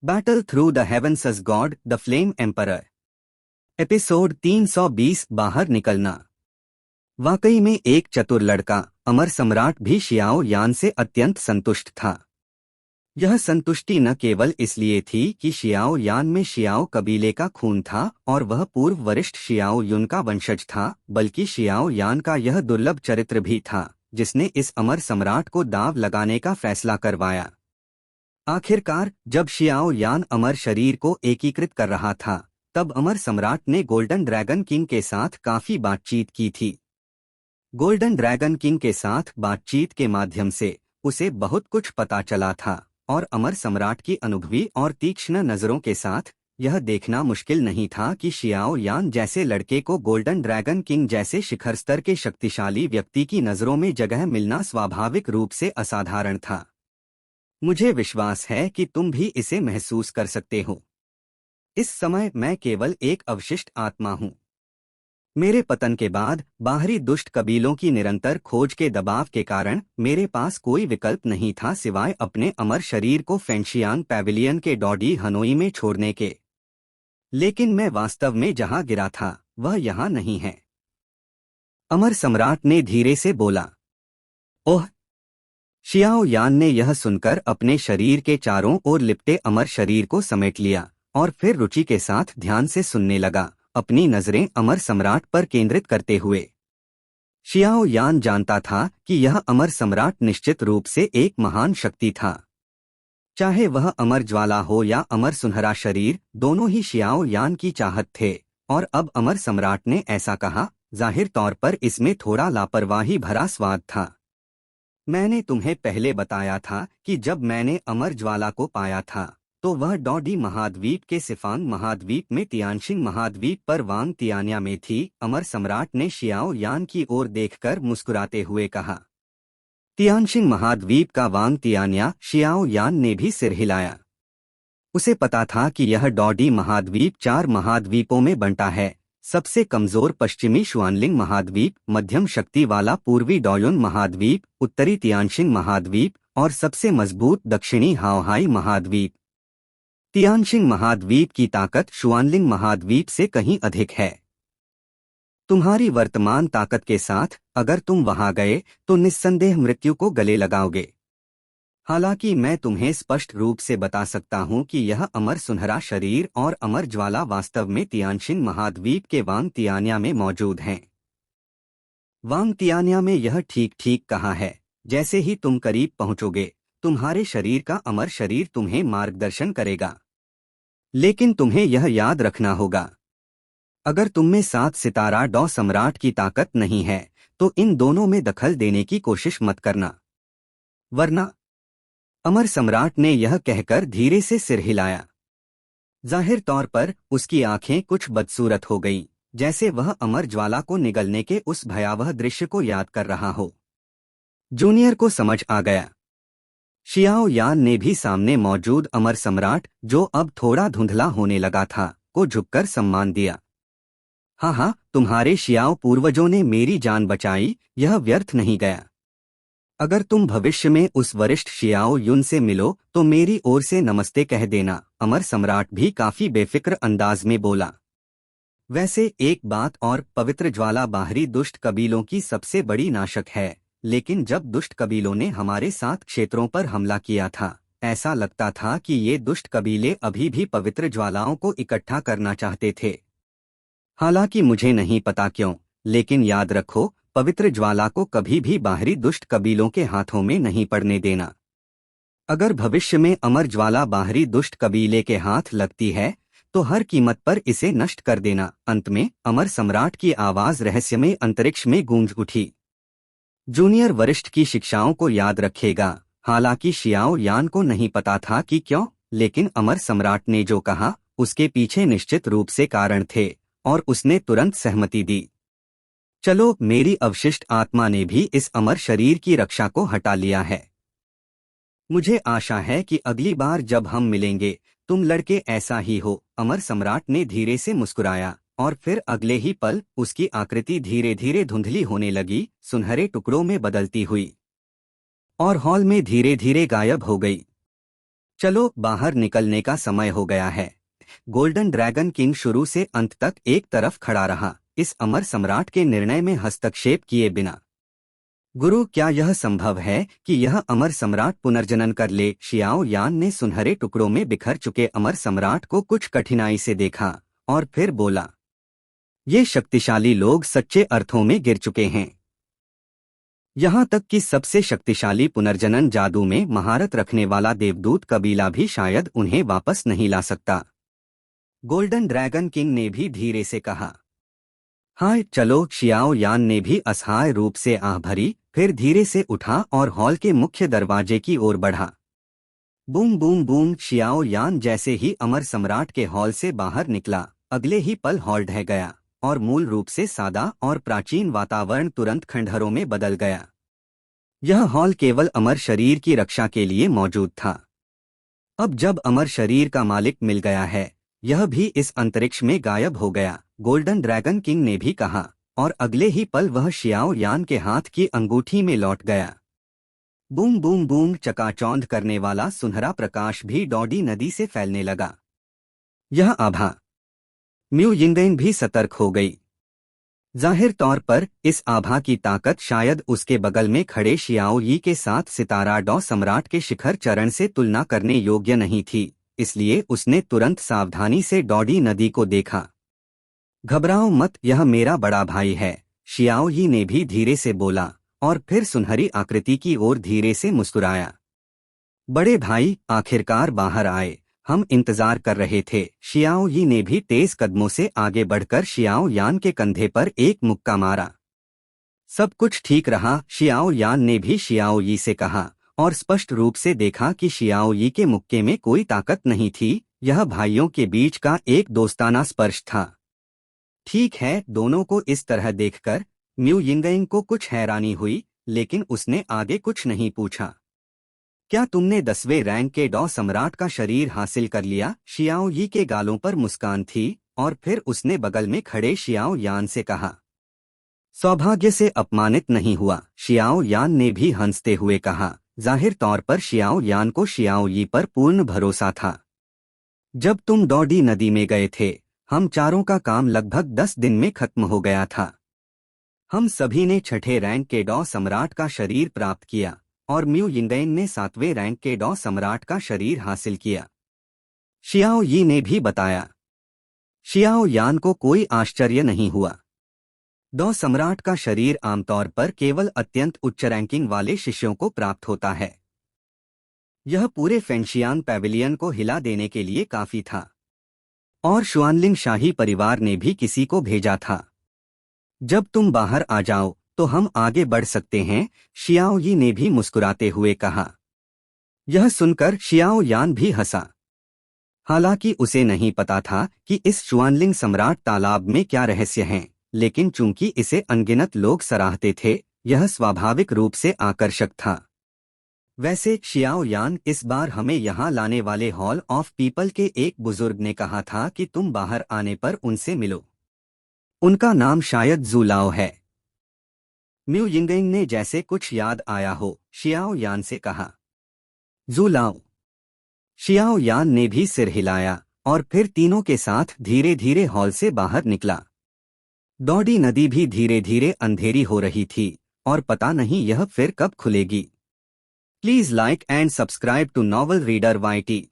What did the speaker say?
Battle through the heavens as god the flame emperor. Episode 320 बाहर निकलना। वाकई में एक चतुर लड़का अमर सम्राट भी शियाओ यान से अत्यंत संतुष्ट था। यह संतुष्टि न केवल इसलिए थी कि शियाओ यान में शियाओ कबीले का खून था और वह पूर्व वरिष्ठ शियाओ युन का वंशज था, बल्कि शियाओ यान का यह दुर्लभ चरित्र भी था जिसने इस अमर सम्राट को दाव लगाने का फैसला करवाया। आखिरकार जब शियाओ यान अमर शरीर को एकीकृत कर रहा था, तब अमर सम्राट ने गोल्डन ड्रैगन किंग के साथ काफी बातचीत की थी। गोल्डन ड्रैगन किंग के साथ बातचीत के माध्यम से उसे बहुत कुछ पता चला था और अमर सम्राट की अनुभवी और तीक्ष्ण नजरों के साथ यह देखना मुश्किल नहीं था कि शियाओ यान जैसे लड़के को गोल्डन ड्रैगन किंग जैसे शिखर स्तर के शक्तिशाली व्यक्ति की नजरों में जगह मिलना स्वाभाविक रूप से असाधारण था। मुझे विश्वास है कि तुम भी इसे महसूस कर सकते हो। इस समय मैं केवल एक अवशिष्ट आत्मा हूँ। मेरे पतन के बाद बाहरी दुष्ट कबीलों की निरंतर खोज के दबाव के कारण मेरे पास कोई विकल्प नहीं था सिवाय अपने अमर शरीर को फेंशियांग पैविलियन के डॉडी हनोई में छोड़ने के। लेकिन मैं वास्तव में जहाँ गिरा था वह यहाँ नहीं है। अमर सम्राट ने धीरे से बोला। ओह! शियाओ यान ने यह सुनकर अपने शरीर के चारों ओर लिपटे अमर शरीर को समेट लिया और फिर रुचि के साथ ध्यान से सुनने लगा, अपनी नजरें अमर सम्राट पर केंद्रित करते हुए। शियाओ यान जानता था कि यह अमर सम्राट निश्चित रूप से एक महान शक्ति था। चाहे वह अमर ज्वाला हो या अमर सुनहरा शरीर, दोनों ही शियाओ यान की चाहत थे। और अब अमर सम्राट ने ऐसा कहा, जाहिर तौर पर इसमें थोड़ा लापरवाही भरा स्वाद था। मैंने तुम्हें पहले बताया था कि जब मैंने अमर ज्वाला को पाया था तो वह डॉडी महाद्वीप के सिफांग महाद्वीप में तियानशिंग महाद्वीप पर वांग तियान्या में थी। अमर सम्राट ने शियाओ यान की ओर देखकर मुस्कुराते हुए कहा। तियानशिंग महाद्वीप का वांग तियान्या? शियाओ यान ने भी सिर हिलाया। उसे पता था कि यह डॉडी महाद्वीप 4 महाद्वीपों में बंटा है। सबसे कमजोर पश्चिमी शुआनलिंग महाद्वीप, मध्यम शक्ति वाला पूर्वी डॉयुन महाद्वीप, उत्तरी तियानशिंग महाद्वीप और सबसे मजबूत दक्षिणी हाओहाई महाद्वीप। तियानशिंग महाद्वीप की ताकत शुआनलिंग महाद्वीप से कहीं अधिक है। तुम्हारी वर्तमान ताकत के साथ अगर तुम वहां गए तो निस्संदेह मृत्यु को गले लगाओगे। हालांकि मैं तुम्हें स्पष्ट रूप से बता सकता हूं कि यह अमर सुनहरा शरीर और अमर ज्वाला वास्तव में तियानशिन महाद्वीप के वांग तियान्या में मौजूद हैं। वांग तियान्या में यह ठीक ठीक कहा है। जैसे ही तुम करीब पहुंचोगे, तुम्हारे शरीर का अमर शरीर तुम्हें मार्गदर्शन करेगा। लेकिन तुम्हें यह याद रखना होगा, अगर तुममें 7 सितारा डॉ सम्राट की ताकत नहीं है तो इन दोनों में दखल देने की कोशिश मत करना, वरना। अमर सम्राट ने यह कहकर धीरे से सिर हिलाया। जाहिर तौर पर उसकी आंखें कुछ बदसूरत हो गईं, जैसे वह अमर ज्वाला को निगलने के उस भयावह दृश्य को याद कर रहा हो। जूनियर को समझ आ गया। शियाओ यान ने भी सामने मौजूद अमर सम्राट, जो अब थोड़ा धुंधला होने लगा था, को झुककर सम्मान दिया। हाँ हाँ, तुम्हारे शियाओ पूर्वजों ने मेरी जान बचाई, यह व्यर्थ नहीं गया। अगर तुम भविष्य में उस वरिष्ठ शियाओ युन से मिलो तो मेरी ओर से नमस्ते कह देना। अमर सम्राट भी काफी बेफिक्र अंदाज में बोला। वैसे एक बात और, पवित्र ज्वाला बाहरी दुष्ट कबीलों की सबसे बड़ी नाशक है, लेकिन जब दुष्ट कबीलों ने हमारे 7 क्षेत्रों पर हमला किया था, ऐसा लगता था कि ये दुष्ट कबीले अभी भी पवित्र ज्वालाओं को इकट्ठा करना चाहते थे। हालांकि मुझे नहीं पता क्यों, लेकिन याद रखो, पवित्र ज्वाला को कभी भी बाहरी दुष्ट कबीलों के हाथों में नहीं पड़ने देना। अगर भविष्य में अमर ज्वाला बाहरी दुष्ट कबीले के हाथ लगती है तो हर कीमत पर इसे नष्ट कर देना। अंत में अमर सम्राट की आवाज रहस्यमय अंतरिक्ष में गूंज उठी। जूनियर वरिष्ठ की शिक्षाओं को याद रखेगा। हालांकि शियाओ यान को नहीं पता था कि क्यों, लेकिन अमर सम्राट ने जो कहा उसके पीछे निश्चित रूप से कारण थे और उसने तुरंत सहमति दी। चलो, मेरी अवशिष्ट आत्मा ने भी इस अमर शरीर की रक्षा को हटा लिया है। मुझे आशा है कि अगली बार जब हम मिलेंगे तुम लड़के ऐसा ही हो। अमर सम्राट ने धीरे से मुस्कुराया और फिर अगले ही पल उसकी आकृति धीरे धीरे धुंधली होने लगी, सुनहरे टुकड़ों में बदलती हुई और हॉल में धीरे धीरे गायब हो गई। चलो बाहर निकलने का समय हो गया है। गोल्डन ड्रैगन किंग शुरू से अंत तक एक तरफ खड़ा रहा, इस अमर सम्राट के निर्णय में हस्तक्षेप किए बिना। गुरु, क्या यह संभव है कि यह अमर सम्राट पुनर्जनन कर ले? शियाओ यान ने सुनहरे टुकड़ों में बिखर चुके अमर सम्राट को कुछ कठिनाई से देखा और फिर बोला, ये शक्तिशाली लोग सच्चे अर्थों में गिर चुके हैं। यहाँ तक कि सबसे शक्तिशाली पुनर्जनन जादू में महारत रखने वाला देवदूत कबीला भी शायद उन्हें वापस नहीं ला सकता। गोल्डन ड्रैगन किंग ने भी धीरे से कहा, हाँ चलो। शियाओ यान ने भी असहाय रूप से आह भरी, फिर धीरे से उठा और हॉल के मुख्य दरवाजे की ओर बढ़ा। Boom boom boom. शियाओ यान जैसे ही अमर सम्राट के हॉल से बाहर निकला, अगले ही पल हॉल ढह गया और मूल रूप से सादा और प्राचीन वातावरण तुरंत खंडहरों में बदल गया। यह हॉल केवल अमर शरीर की रक्षा के लिए मौजूद था। अब जब अमर शरीर का मालिक मिल गया है, यह भी इस अंतरिक्ष में गायब हो गया, गोल्डन ड्रैगन किंग ने भी कहा, और अगले ही पल वह शियाओ यान के हाथ की अंगूठी में लौट गया। Boom boom boom. चकाचौंध करने वाला सुनहरा प्रकाश भी डॉडी नदी से फैलने लगा। यह आभा। म्यू यिंगेन भी सतर्क हो गई। जाहिर तौर पर इस आभा की ताकत शायद उसके बगल में खड़े शियाओ यी के साथ सितारा डॉ सम्राट के शिखर चरण से तुलना करने योग्य नहीं थी, इसलिए उसने तुरंत सावधानी से डॉडी नदी को देखा। घबराओ मत, यह मेरा बड़ा भाई है, शियाओ यी ने भी धीरे से बोला और फिर सुनहरी आकृति की ओर धीरे से मुस्कुराया। बड़े भाई, आखिरकार बाहर आए, हम इंतजार कर रहे थे। शियाओ यी ने भी तेज कदमों से आगे बढ़कर शियाओ यान के कंधे पर एक मुक्का मारा। सब कुछ ठीक रहा, शियाओ यान ने भी शियाओ यी से कहा, और स्पष्ट रूप से देखा कि शियाओ यी के मुक्के में कोई ताकत नहीं थी, यह भाइयों के बीच का एक दोस्ताना स्पर्श था। ठीक है। दोनों को इस तरह देखकर म्यू यिंगेन को कुछ हैरानी हुई, लेकिन उसने आगे कुछ नहीं पूछा। क्या तुमने 10वें रैंक के डॉ सम्राट का शरीर हासिल कर लिया? शियाओ यी के गालों पर मुस्कान थी और फिर उसने बगल में खड़े शियाओ यान से कहा, सौभाग्य से अपमानित नहीं हुआ। शियाओ यान ने भी हंसते हुए कहा। जाहिर तौर पर शियाओ यान को शियाओ यी पर पूर्ण भरोसा था। जब तुम डॉडी नदी में गए थे, हम चारों का काम लगभग 10 दिन में खत्म हो गया था। हम सभी ने 6ठे रैंक के डॉ सम्राट का शरीर प्राप्त किया और म्यू यिंगेन ने 7वें रैंक के डॉ सम्राट का शरीर हासिल किया, शियाओ यी ने भी बताया। शियाओ यान को कोई आश्चर्य नहीं हुआ। डॉ सम्राट का शरीर आमतौर पर केवल अत्यंत उच्च रैंकिंग वाले शिष्यों को प्राप्त होता है। यह पूरे फेंशियान पैविलियन को हिला देने के लिए काफी था, और शुआनलिंग शाही परिवार ने भी किसी को भेजा था। जब तुम बाहर आ जाओ तो हम आगे बढ़ सकते हैं, शियाओ यी ने भी मुस्कुराते हुए कहा। यह सुनकर शियाओ यान भी हंसा। हालांकि उसे नहीं पता था कि इस शुआनलिंग सम्राट तालाब में क्या रहस्य हैं, लेकिन चूंकि इसे अनगिनत लोग सराहते थे, यह स्वाभाविक रूप से आकर्षक था। वैसे शियाओ यान, इस बार हमें यहाँ लाने वाले हॉल ऑफ पीपल के एक बुजुर्ग ने कहा था कि तुम बाहर आने पर उनसे मिलो। उनका नाम शायद जूलाओ है। म्यू यिंगेन ने जैसे कुछ याद आया हो, शियाओ यान से कहा। जूलाओ। शियाओ यान ने भी सिर हिलाया और फिर तीनों के साथ धीरे धीरे हॉल से बाहर निकला। डॉडी नदी भी धीरे धीरे अंधेरी हो रही थी और पता नहीं यह फिर कब खुलेगी। Please like and subscribe to novel reader YT।